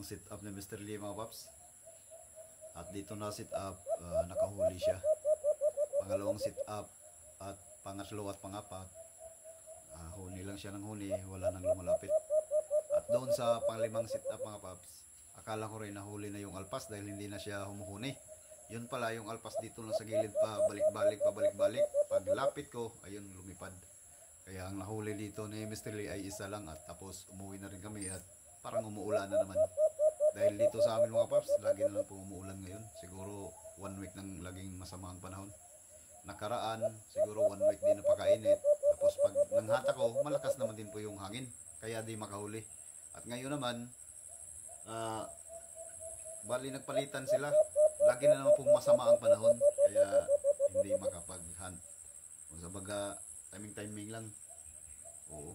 sit up ni Mr. Lee mga paps. At dito na sit up, nakahuli siya. Pangalawang sit up at pangatlo at pangapat, huni lang siya ng huni, wala nang lumalapit. At doon sa panglimang sit up mga paps, akala ko rin nahuli na yung alpas dahil hindi na siya humuhuni. Yun pala, yung alpas dito lang sa gilid pa balik-balik, pabalik-balik. Paglapit ko, ayun, lumipad. Kaya ang nahuli dito ni Mr. Lee ay isa lang, at tapos umuwi na rin kami at parang umuulan na naman. Dahil dito sa amin mga paps, lagi na lang po umuulan ngayon. Siguro 1 week nang laging masama ang panahon. Nakaraan, siguro 1 week din napakainit. Tapos pag nanghata ko, malakas naman din po yung hangin. Kaya di makahuli. At ngayon naman, bali nagpalitan sila. Lagi na naman pong masama ang panahon. Kaya hindi makapag-hunt. Kung sa baga, timing lang. Oo.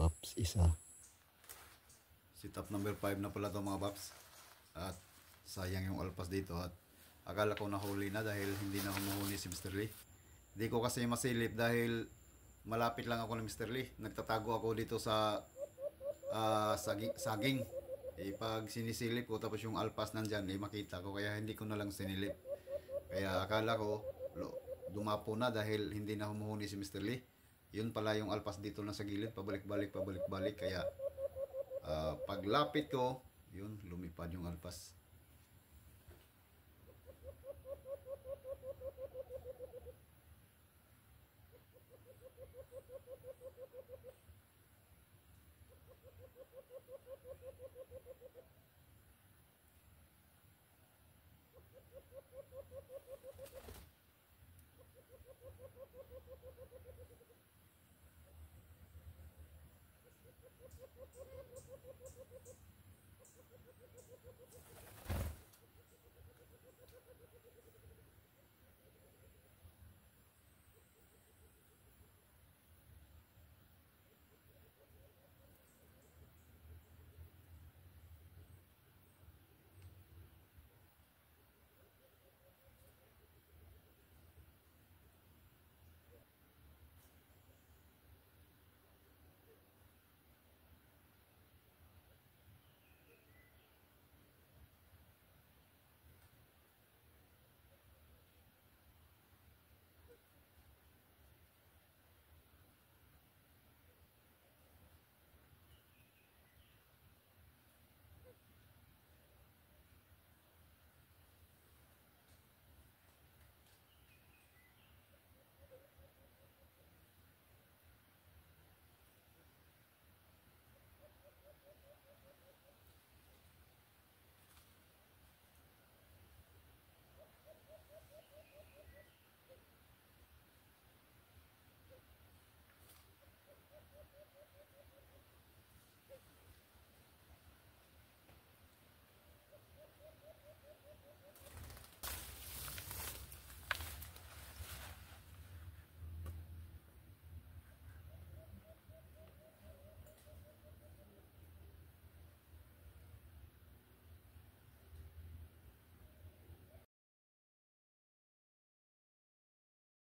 Paps, isa. Sit up number 5 na pala to mga paps. At sayang yung alpas dito, at akala ko nahuli na dahil hindi na humuhuni si Mr. Lee. Hindi ko kasi masilip dahil malapit lang ako ni Mr. Lee. Nagtatago ako dito sa saging. Pag sinisilip ko tapos yung alpas nandyan, makita ko, kaya hindi ko na lang sinilip. Kaya akala ko dumapo na dahil hindi na humuhuni si Mr. Lee. Yun pala, yung alpas dito lang sa gilid, pabalik-balik, pabalik-balik. Kaya paglapit ko, yun, lumipad yung alpas.